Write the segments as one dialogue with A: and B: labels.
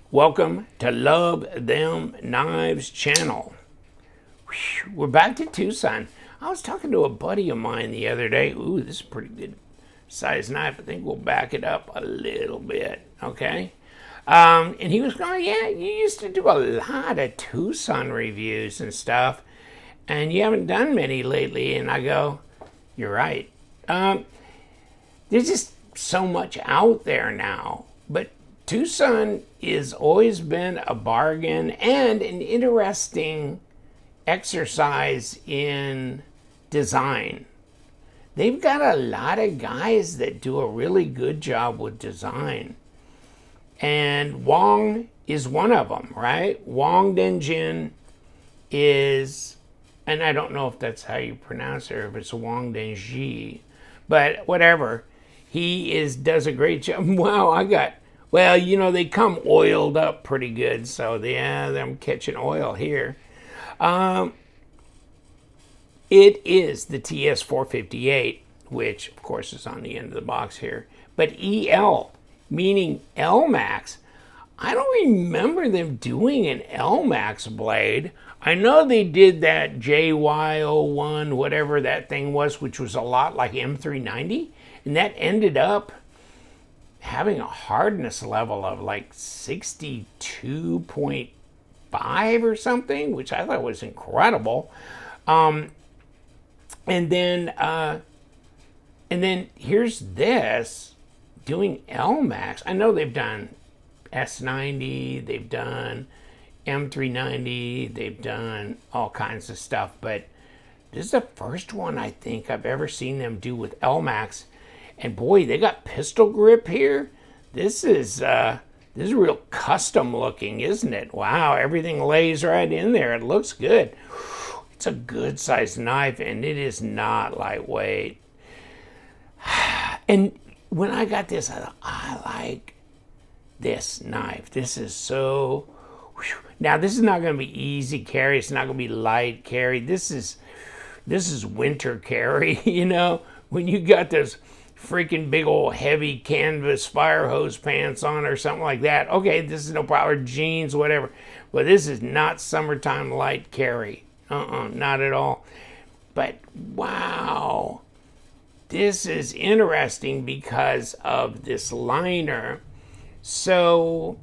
A: Welcome to Luvthemknives channel. We're back to TwoSun. I was talking to a buddy of mine the other day. Ooh, this is a pretty good size knife. I think we'll back it up a little bit, okay? And he was going, yeah, you used to do a lot of TwoSun reviews and stuff, and you haven't done many lately. And I go, you're right. There's just so much out there now. But TwoSun has always been a bargain and an interesting exercise in design. They've got a lot of guys that do a really good job with design. And Wong is one of them, right? Wong Denjin is, and I don't know if that's how you pronounce it, or if it's Wong Denji, but whatever. He does a great job. Wow, well, you know, they come oiled up pretty good, so yeah, I'm catching oil here. It is the TS458, which of course is on the end of the box here, but EL, meaning Elmax. I don't remember them doing an Elmax blade. I know they did that JY01, whatever that thing was, which was a lot like M390, and that ended up having a hardness level of like 62.5 or something, which I thought was incredible. And then here's this doing Elmax. I know they've done S90, they've done M390, they've done all kinds of stuff, but this is the first one I think I've ever seen them do with Elmax. And boy, they got pistol grip here. This is real custom looking, isn't it? Wow, everything lays right in there. It looks good. It's a good sized knife, and it is not lightweight. And when I got this, I thought, I like this knife. This is so... Now, this is not going to be easy carry. It's not going to be light carry. This is winter carry, you know? When you got those freaking big old heavy canvas fire hose pants on or something like that, okay, this is no problem. Or jeans, whatever. But this is not summertime light carry. Not at all. But wow, this is interesting because of this liner. So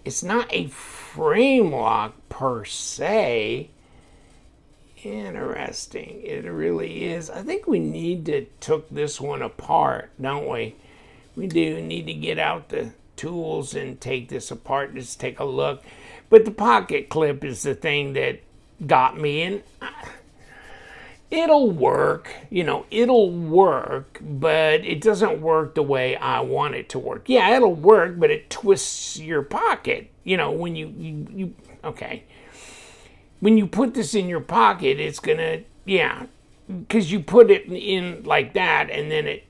A: it's not a frame lock per se. Interesting. It really is. I think we need to took this one apart, don't we? We do need to get out the tools and take this apart, just take a look. But the pocket clip is the thing that got me, and it'll work, you know, it'll work, but it doesn't work the way I want it to work. Yeah, it'll work, but it twists your pocket, you know, when you okay. When you put this in your pocket, it's gonna, yeah, because you put it in like that, and then it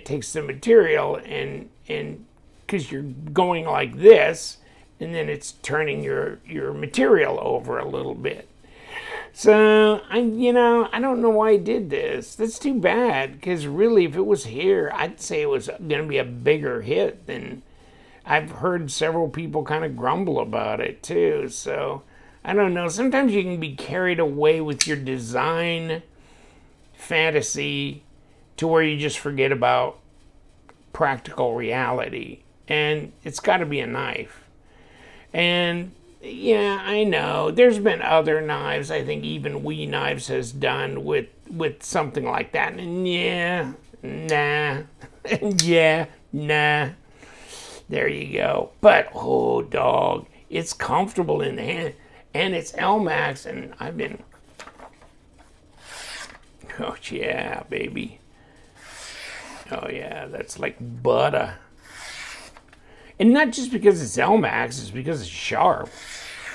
A: takes the material, and because you're going like this, and then it's turning your material over a little bit. So I don't know why I did this. That's too bad, because really, if it was here, I'd say it was gonna be a bigger hit. Than I've heard several people kind of grumble about it too. So I don't know. Sometimes you can be carried away with your design fantasy to where you just forget about practical reality. And it's got to be a knife. And yeah, I know. There's been other knives. I think even We Knives has done with something like that. And yeah, nah. And yeah, nah. There you go. But, oh, dog, it's comfortable in the hand. And it's Elmax, and I've been, oh yeah, baby. Oh yeah, that's like butter. And not just because it's Elmax, it's because it's sharp.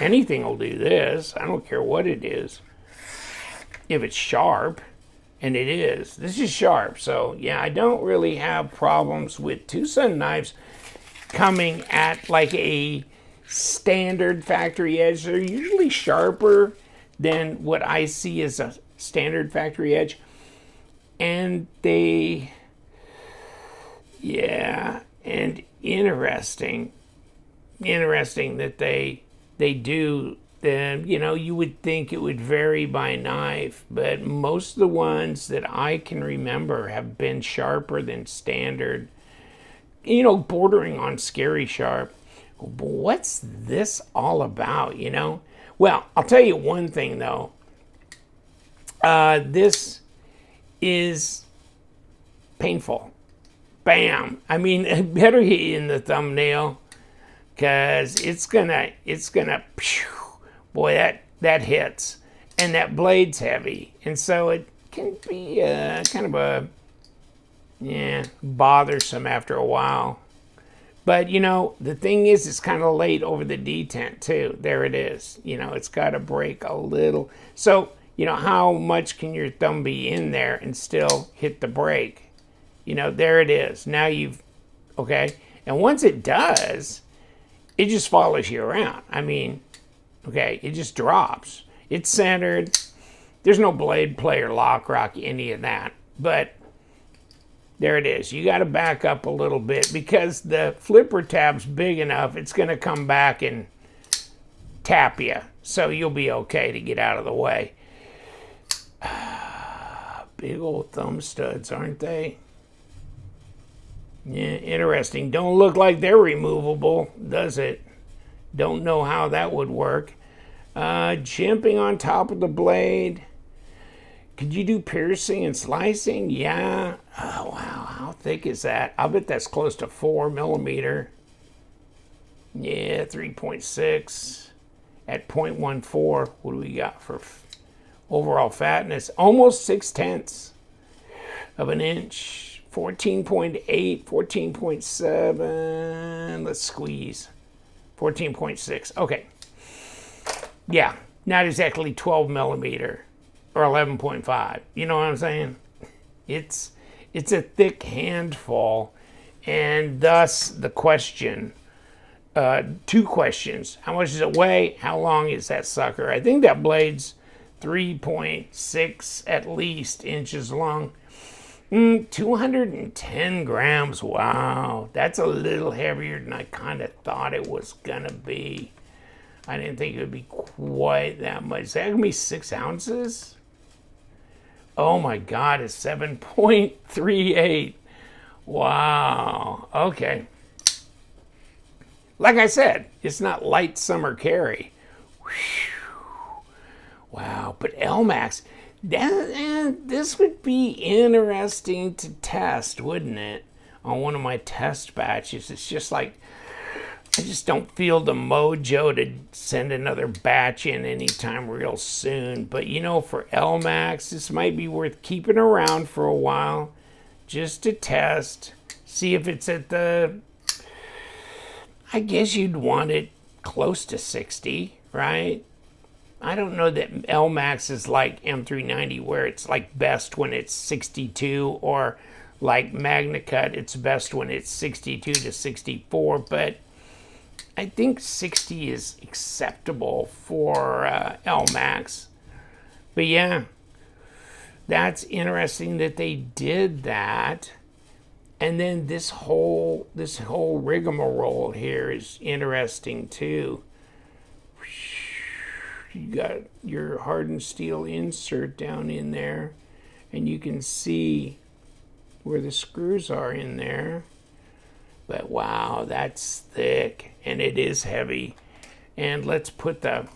A: Anything will do this. I don't care what it is. If it's sharp, and it is. This is sharp, so yeah, I don't really have problems with TwoSun knives coming at like a standard factory edge. They're usually sharper than what I see as a standard factory edge. And yeah, and interesting. interesting that they do. Then, you know, you would think it would vary by knife, but most of the ones that I can remember have been sharper than standard, you know, bordering on scary sharp. What's this all about, you know? Well, I'll tell you one thing, though. This is painful. Bam. I mean, it better hit you in the thumbnail, because it's gonna, phew, boy, that hits. And that blade's heavy. And so it can be kind of a, bothersome after a while. But, you know, the thing is, it's kind of late over the detent, too. There it is. You know, it's got to break a little. So, you know, how much can your thumb be in there and still hit the brake? You know, there it is. Now you've, okay? And once it does, it just follows you around. I mean, okay, it just drops. It's centered. There's no blade play or lock rock, any of that. But there it is. You got to back up a little bit, because the flipper tab's big enough, it's going to come back and tap you. So you'll be okay to get out of the way. Big old thumb studs, aren't they? Yeah, interesting. Don't look like they're removable, does it? Don't know how that would work. Jimping on top of the blade. Could you do piercing and slicing? Yeah. Oh, wow. How thick is that? I'll bet that's close to 4 millimeter. Yeah, 3.6 at 0.14. What do we got for overall fatness? Almost 0.6 of an inch. 14.8, 14.7. Let's squeeze. 14.6. Okay. Yeah, not exactly 12 millimeter. Or 11.5. You know what I'm saying? It's a thick handful, and thus the question, 2 questions. How much does it weigh? How long is that sucker? I think that blade's 3.6 at least inches long. 210 grams. Wow, that's a little heavier than I kind of thought it was gonna be. I didn't think it would be quite that much. Is that gonna be 6 ounces? Oh my God, it's 7.38. Wow. Okay. Like I said, it's not light summer carry. Whew. Wow. But Elmax, this would be interesting to test, wouldn't it? On one of my test batches. It's just like, I just don't feel the mojo to send another batch in anytime real soon. But, you know, for Elmax, this might be worth keeping around for a while just to test. See if it's at the, I guess you'd want it close to 60, right? I don't know that Elmax is like M390 where it's like best when it's 62, or like MagnaCut, it's best when it's 62 to 64, but I think 60 is acceptable for Elmax. But yeah, that's interesting that they did that. And then this whole rigmarole here is interesting too. You got your hardened steel insert down in there, and you can see where the screws are in there. But wow, that's thick, and it is heavy. And let's put the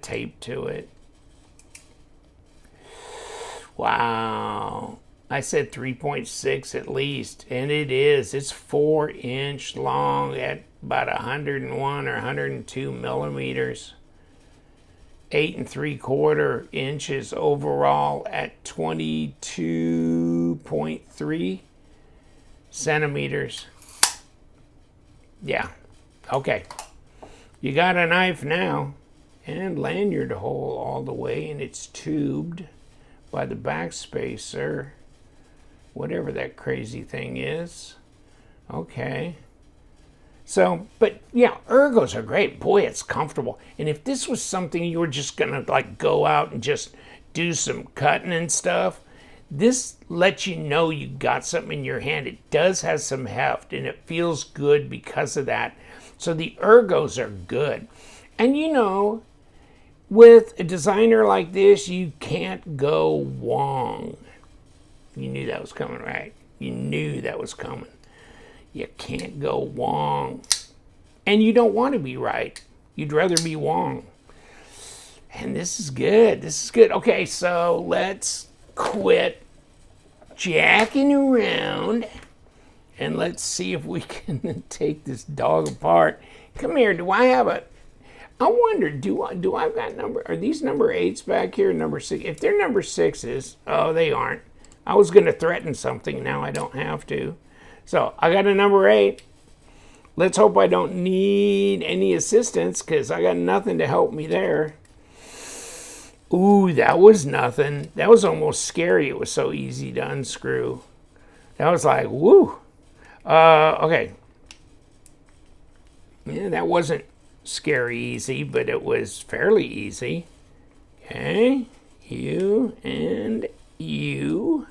A: tape to it. Wow. I said 3.6 at least, and it is. It's 4-inch long at about 101 or 102 millimeters. 8 3/4 inches overall at 22.3 centimeters. Yeah. Okay. You got a knife now, and lanyard hole all the way, and it's tubed by the backspacer, whatever that crazy thing is. Okay. So, but yeah, ergos are great. Boy, it's comfortable. And if this was something you were just gonna like go out and just do some cutting and stuff, this lets you know you got something in your hand. It does have some heft, and it feels good because of that. So the ergos are good. And you know, with a designer like this, you can't go Wong. You knew that was coming, right? You knew that was coming. You can't go Wong. And you don't want to be right. You'd rather be Wong. And this is good. This is good. Okay, so let's quit jacking around and let's see if we can take this dog apart. Come here. Do I have a... I wonder, do I've got number... Are these number 8s back here? Number 6? If they're number 6s... Oh, they aren't. I was going to threaten something. Now I don't have to. So, I got a number 8. Let's hope I don't need any assistance because I got nothing to help me there. Ooh, that was nothing. That was almost scary. It was so easy to unscrew. That was like, woo. Okay. Yeah, that wasn't scary easy, but it was fairly easy. Okay. You and you.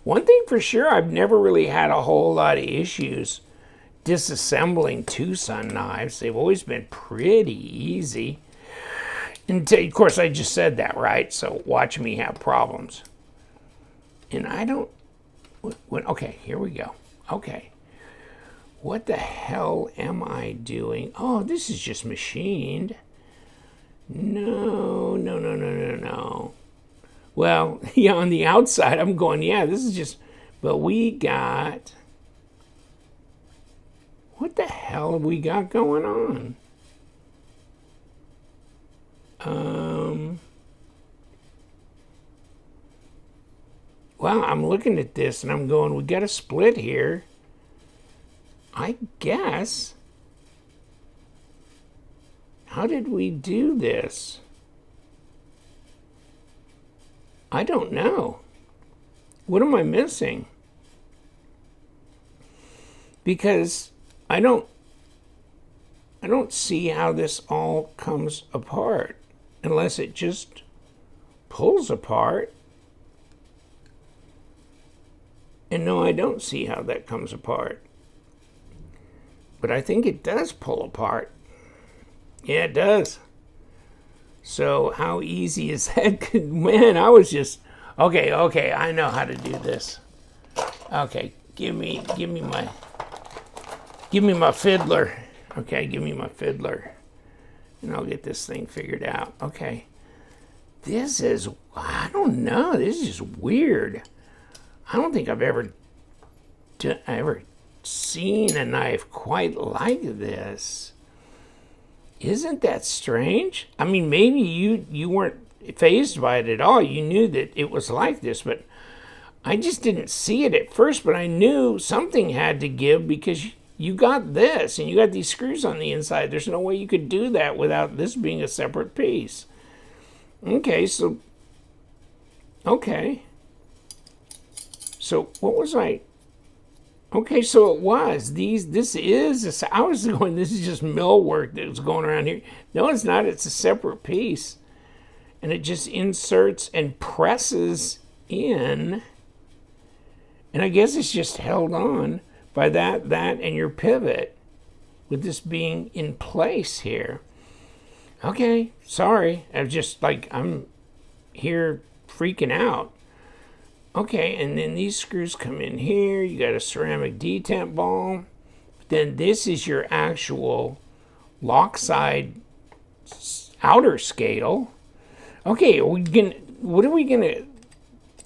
A: One thing for sure, I've never really had a whole lot of issues disassembling TwoSun knives. They've always been pretty easy. And of course, I just said that, right? So watch me have problems. And I don't... Okay, here we go. Okay. What the hell am I doing? Oh, this is just machined. No, no, no, no, no, no. Well, yeah, on the outside, I'm going, yeah, this is just... But we got... What the hell have we got going on? Well, I'm looking at this and I'm going, we got a split here. I guess. How did we do this? I don't know. What am I missing? Because I don't see how this all comes apart unless it just pulls apart. And no, I don't see how that comes apart. But I think it does pull apart. Yeah, it does. So how easy is that? Man, I was just... Okay, I know how to do this. Okay, give me my fiddler. Okay, give me my fiddler. And I'll get this thing figured out. Okay. This is... I don't know. This is just weird. I don't think I've ever seen a knife quite like this. Isn't that strange? I mean, maybe you weren't fazed by it at all. You knew that it was like this, but I just didn't see it at first, but I knew something had to give because you got this and you got these screws on the inside. There's no way you could do that without this being a separate piece. Okay, so... Okay. So what was I... Okay, so it was. I was going, this is just mill work that was going around here. No, it's not. It's a separate piece. And it just inserts and presses in. And I guess it's just held on by that, and your pivot with this being in place here. Okay, sorry. I'm here freaking out. Okay, and then these screws come in here. You got a ceramic detent ball. Then this is your actual lock side outer scale. Okay, what are we gonna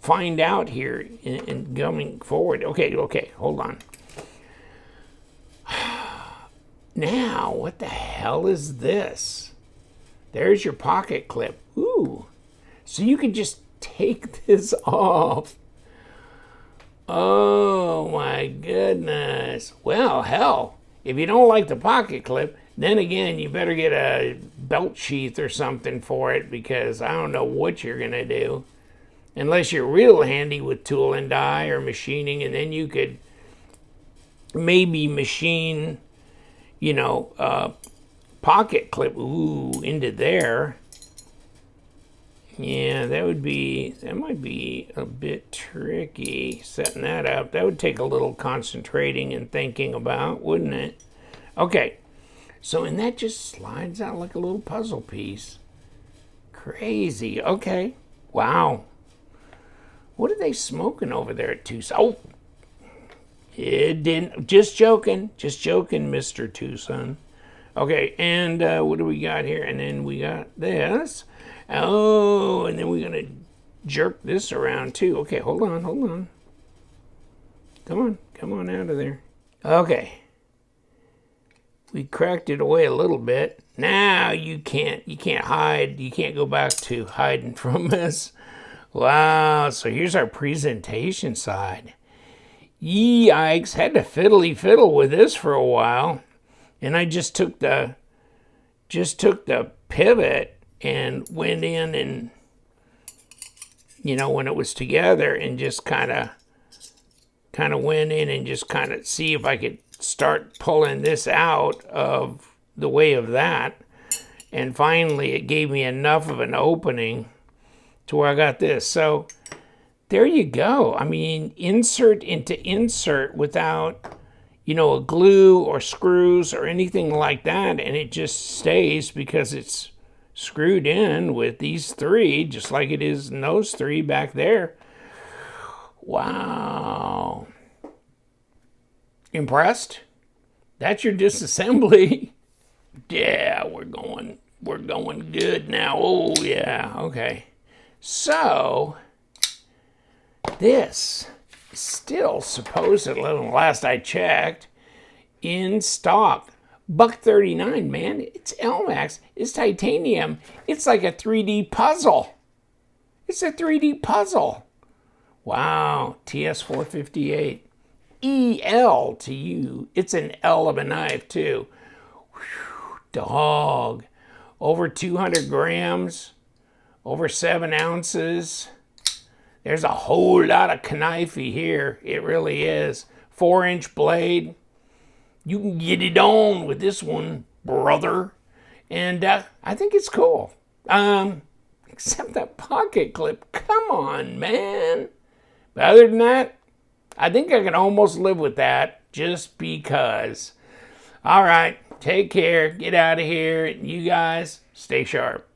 A: find out here in going forward? Okay, hold on. Now, what the hell is this? There's your pocket clip. Ooh, so you could just take this off. Oh my goodness. Well, hell, if you don't like the pocket clip, then again, you better get a belt sheath or something for it because I don't know what you're going to do. Unless you're real handy with tool and die or machining, and then you could maybe machine, pocket clip, into there. Yeah, that might be a bit tricky setting that up. That would take a little concentrating and thinking about, wouldn't it? Okay, so and that just slides out like a little puzzle piece. Crazy. Okay. Wow. What are they smoking over there at TwoSun? Oh, it didn't. Just joking. Just joking, Mr. TwoSun. Okay, and what do we got here? And then we got this. Oh, and then we're going to jerk this around too. Okay, hold on, hold on. Come on out of there. Okay. We cracked it away a little bit. Now you can't hide. You can't go back to hiding from us. Wow, so here's our presentation side. Yikes, had to fiddle with this for a while. And I just took the pivot and went in and, you know, when it was together, and just kind of went in and just kind of see if I could start pulling this out of the way of that. And finally it gave me enough of an opening to where I got this. So there you go. I mean, insert into insert without, you know, a glue or screws or anything like that, and it just stays because it's screwed in with these three, just like it is in those three back there. Wow. Impressed? That's your disassembly. Yeah, we're going good now. Oh yeah, okay. So this is still supposedly, last I checked, in stock. $139, man. It's Elmax. It's titanium. It's like a 3D puzzle. It's a 3D puzzle. Wow. TS458. EL to you. It's an L of a knife, too. Whew, dog. Over 200 grams. Over 7 ounces. There's a whole lot of knifey here. It really is. 4-inch blade. You can get it on with this one, brother. And I think it's cool. Except that pocket clip. Come on, man. But other than that, I think I can almost live with that just because. All right, take care. Get out of here. You guys, stay sharp.